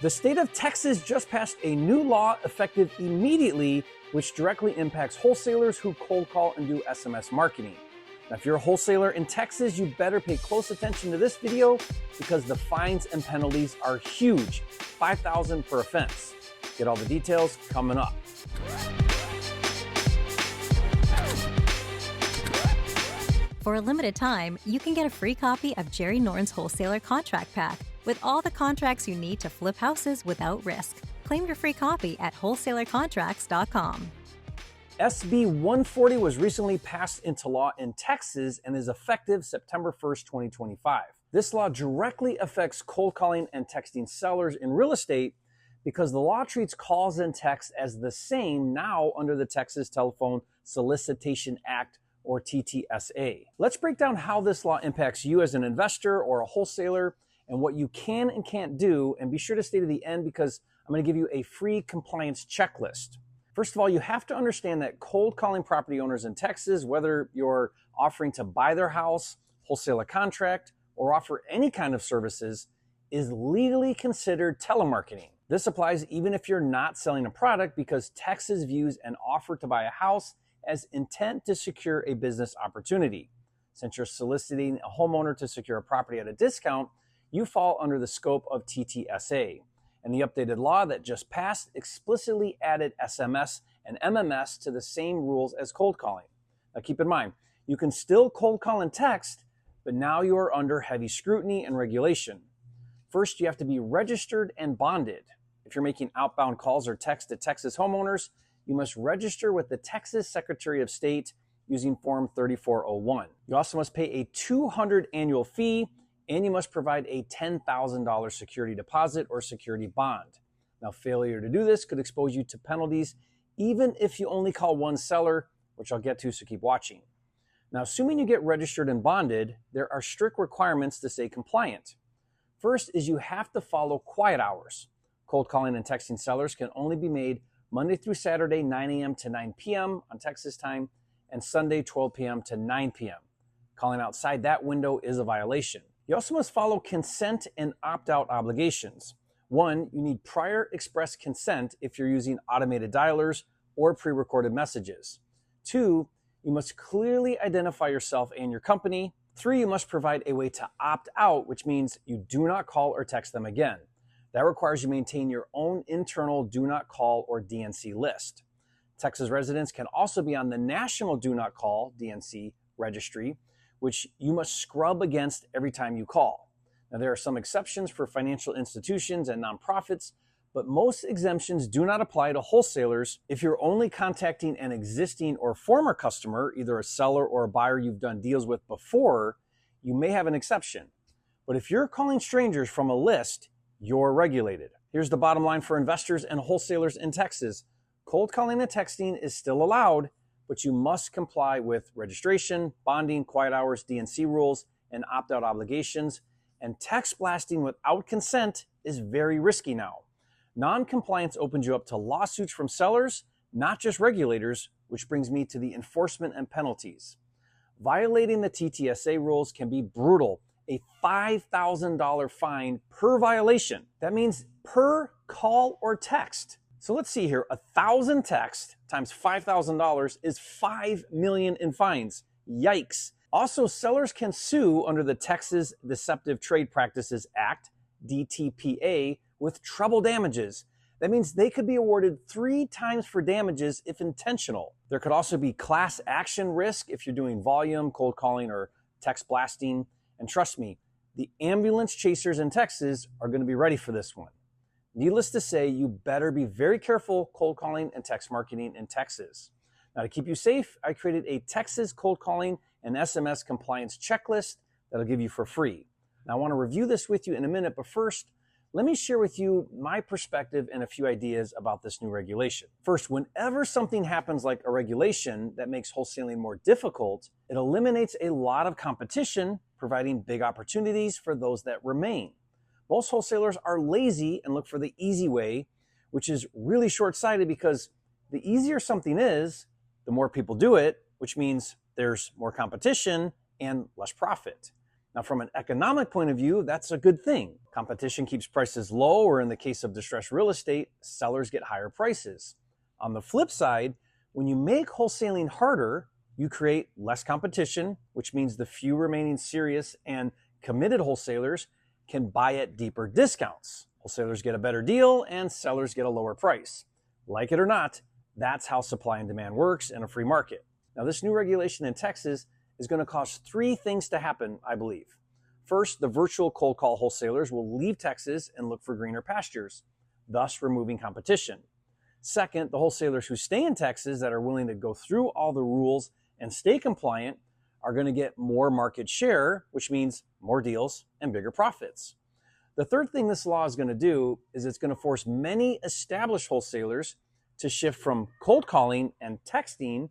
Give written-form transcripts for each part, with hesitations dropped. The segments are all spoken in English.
The state of Texas just passed a new law effective immediately, which directly impacts wholesalers who cold call and do SMS marketing. Now, if you're a wholesaler in Texas, you better pay close attention to this video because the fines and penalties are huge, $5,000 per offense. Get all the details coming up. For a limited time, you can get a free copy of Jerry Norton's Wholesaler Contract Pack with all the contracts you need to flip houses without risk. Claim your free copy at wholesalecontracts.com. SB 140 was recently passed into law in Texas and is effective September 1st, 2025. This law directly affects cold calling and texting sellers in real estate because the law treats calls and texts as the same now under the Texas Telephone Solicitation Act, or TTSA. Let's break down how this law impacts you as an investor or a wholesaler and what you can and can't do, and be sure to stay to the end because I'm going to give you a free compliance checklist. First of all, you have to understand that cold calling property owners in Texas, whether you're offering to buy their house, wholesale a contract, or offer any kind of services, is legally considered telemarketing. This applies even if you're not selling a product because Texas views an offer to buy a house as intent to secure a business opportunity. Since you're soliciting a homeowner to secure a property at a discount, you fall under the scope of TTSA. And the updated law that just passed explicitly added SMS and MMS to the same rules as cold calling. Now keep in mind, you can still cold call and text, but now you are under heavy scrutiny and regulation. First, you have to be registered and bonded. If you're making outbound calls or text to Texas homeowners, you must register with the Texas Secretary of State using Form 3401. You also must pay a $200 annual fee, and you must provide a $10,000 security deposit or security bond. Now, failure to do this could expose you to penalties, even if you only call one seller, which I'll get to, so keep watching. Now, assuming you get registered and bonded, there are strict requirements to stay compliant. First is you have to follow quiet hours. Cold calling and texting sellers can only be made Monday through Saturday, 9 a.m. to 9 p.m. on Texas time, and Sunday, 12 p.m. to 9 p.m. Calling outside that window is a violation. You also must follow consent and opt-out obligations. One, you need prior express consent if you're using automated dialers or pre-recorded messages. Two, you must clearly identify yourself and your company. Three, you must provide a way to opt out, which means you do not call or text them again. That requires you maintain your own internal do not call or DNC list. Texas residents can also be on the National Do Not Call DNC registry, which you must scrub against every time you call. Now, there are some exceptions for financial institutions and nonprofits, but most exemptions do not apply to wholesalers. If you're only contacting an existing or former customer, either a seller or a buyer you've done deals with before, you may have an exception. But if you're calling strangers from a list, you're regulated. Here's the bottom line for investors and wholesalers in Texas. Cold calling and texting is still allowed, but you must comply with registration, bonding, quiet hours, DNC rules, and opt-out obligations. And text blasting without consent is very risky now. Non-compliance opens you up to lawsuits from sellers, not just regulators, which brings me to the enforcement and penalties. Violating the TTSA rules can be brutal. A $5,000 fine per violation. That means per call or text. So let's see here, 1,000 texts times $5,000 is $5 million in fines. Yikes. Also, sellers can sue under the Texas Deceptive Trade Practices Act, DTPA, with treble damages. That means they could be awarded 3 times for damages if intentional. There could also be class action risk if you're doing volume, cold calling, or text blasting. And trust me, the ambulance chasers in Texas are going to be ready for this one. Needless to say, you better be very careful cold calling and text marketing in Texas. Now, to keep you safe, I created a Texas cold calling and SMS compliance checklist that I'll give you for free. Now, I want to review this with you in a minute, but first, let me share with you my perspective and a few ideas about this new regulation. First, whenever something happens like a regulation that makes wholesaling more difficult, it eliminates a lot of competition, providing big opportunities for those that remain. Most wholesalers are lazy and look for the easy way, which is really short-sighted because the easier something is, the more people do it, which means there's more competition and less profit. Now, from an economic point of view, that's a good thing. Competition keeps prices low, or in the case of distressed real estate, sellers get higher prices. On the flip side, when you make wholesaling harder, you create less competition, which means the few remaining serious and committed wholesalers can buy at deeper discounts. Wholesalers get a better deal and sellers get a lower price. Like it or not, that's how supply and demand works in a free market. Now, this new regulation in Texas is going to cause three things to happen, I believe. First, the virtual cold call wholesalers will leave Texas and look for greener pastures, thus removing competition. Second, the wholesalers who stay in Texas that are willing to go through all the rules and stay compliant are going to get more market share, which means more deals and bigger profits. The third thing this law is going to do is it's going to force many established wholesalers to shift from cold calling and texting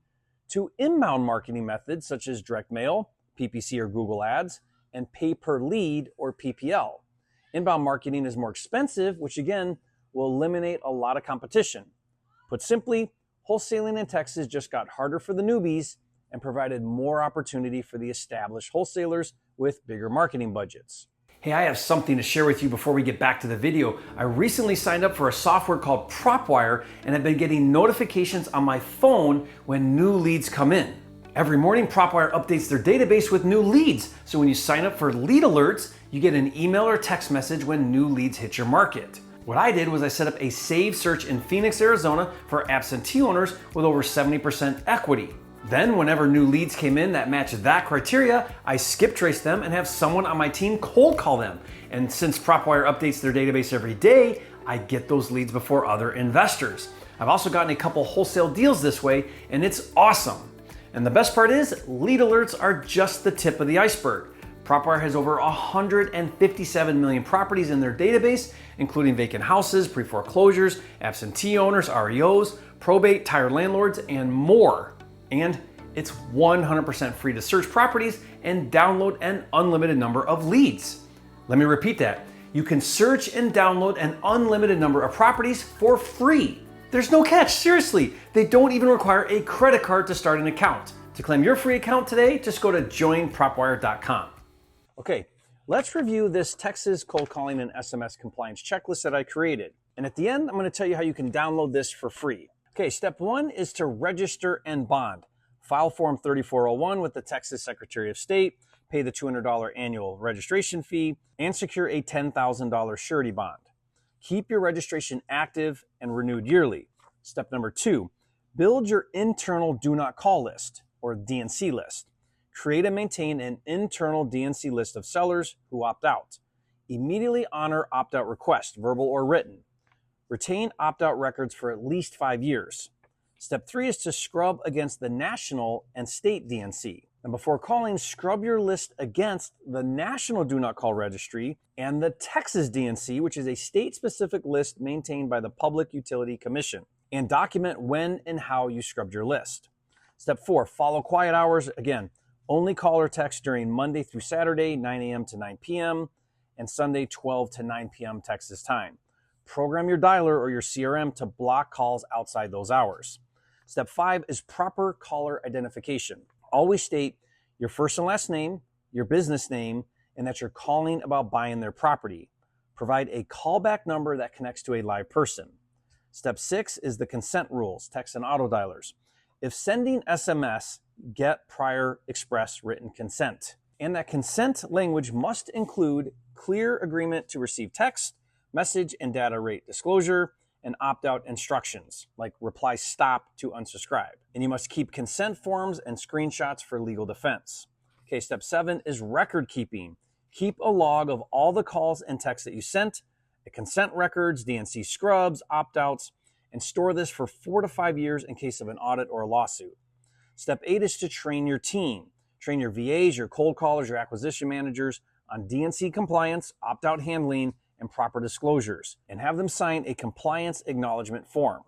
to inbound marketing methods such as direct mail, PPC or Google Ads, and pay per lead or PPL. Inbound marketing is more expensive, which again will eliminate a lot of competition. Put simply, wholesaling in Texas just got harder for the newbies and provided more opportunity for the established wholesalers with bigger marketing budgets. Hey, I have something to share with you before we get back to the video. I recently signed up for a software called PropWire and have been getting notifications on my phone when new leads come in. Every morning, PropWire updates their database with new leads. So when you sign up for lead alerts, you get an email or text message when new leads hit your market. What I did was I set up a saved search in Phoenix, Arizona for absentee owners with over 70% equity. Then whenever new leads came in that matched that criteria, I skip trace them and have someone on my team cold call them. And since PropWire updates their database every day, I get those leads before other investors. I've also gotten a couple wholesale deals this way, and it's awesome. And the best part is, lead alerts are just the tip of the iceberg. PropWire has over 157 million properties in their database, including vacant houses, pre-foreclosures, absentee owners, REOs, probate, tired landlords, and more. And it's 100% free to search properties and download an unlimited number of leads. Let me repeat that. You can search and download an unlimited number of properties for free. There's no catch, seriously. They don't even require a credit card to start an account. To claim your free account today, just go to joinpropwire.com. Okay, let's review this Texas cold calling and SMS compliance checklist that I created. And at the end, I'm going to tell you how you can download this for free. Okay, step one is to register and bond. File Form 3401 with the Texas Secretary of State, pay the $200 annual registration fee, and secure a $10,000 surety bond. Keep your registration active and renewed yearly. Step number two, build your internal do not call list, or DNC list. Create and maintain an internal DNC list of sellers who opt out. Immediately honor opt-out requests, verbal or written. Retain opt-out records for at least 5 years. Step three is to scrub against the national and state DNC. And before calling, scrub your list against the National Do Not Call Registry and the Texas DNC, which is a state-specific list maintained by the Public Utility Commission, and document when and how you scrubbed your list. Step four, follow quiet hours. Again, only call or text during Monday through Saturday, 9 a.m. to 9 p.m., and Sunday, 12 to 9 p.m. Texas time. Program your dialer or your CRM to block calls outside those hours. Step five is proper caller identification. Always state your first and last name, your business name, and that you're calling about buying their property. Provide a callback number that connects to a live person. Step six is the consent rules, text and auto dialers. If sending SMS, get prior express written consent. And that consent language must include clear agreement to receive text, message and data rate disclosure, and opt-out instructions, like reply stop to unsubscribe. And you must keep consent forms and screenshots for legal defense. Okay, step seven is record keeping. Keep a log of all the calls and texts that you sent, the consent records, DNC scrubs, opt-outs, and store this for 4 to 5 years in case of an audit or a lawsuit. Step eight is to train your team. Train your VAs, your cold callers, your acquisition managers on DNC compliance, opt-out handling, and proper disclosures, and have them sign a compliance acknowledgement form.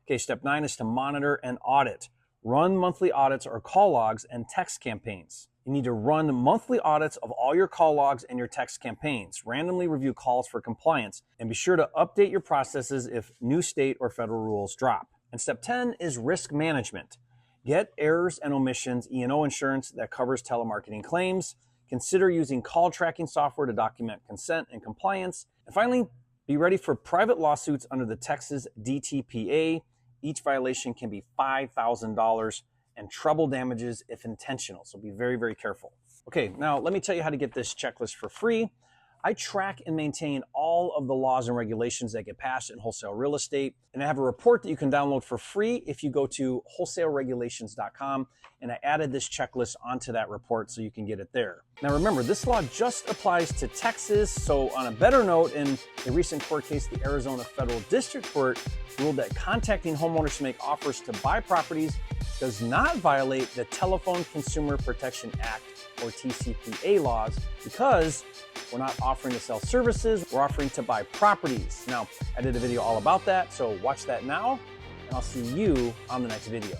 Okay, step nine is to monitor and audit. Run monthly audits or call logs and text campaigns. You need to run monthly audits of all your call logs and your text campaigns. Randomly review calls for compliance, and be sure to update your processes if new state or federal rules drop. And step 10 is risk management. Get errors and omissions E&O insurance that covers telemarketing claims. Consider using call tracking software to document consent and compliance. And finally, be ready for private lawsuits under the Texas DTPA. Each violation can be $5,000 and treble damages if intentional. So be very, very careful. Okay, now let me tell you how to get this checklist for free. I track and maintain all of the laws and regulations that get passed in wholesale real estate. And I have a report that you can download for free if you go to wholesaleregulations.com. And I added this checklist onto that report so you can get it there. Now remember, this law just applies to Texas. So on a better note, in a recent court case, the Arizona Federal District Court ruled that contacting homeowners to make offers to buy properties does not violate the Telephone Consumer Protection Act or TCPA laws because we're not offering to sell services, we're offering to buy properties. Now, I did a video all about that, so watch that now, and I'll see you on the next video.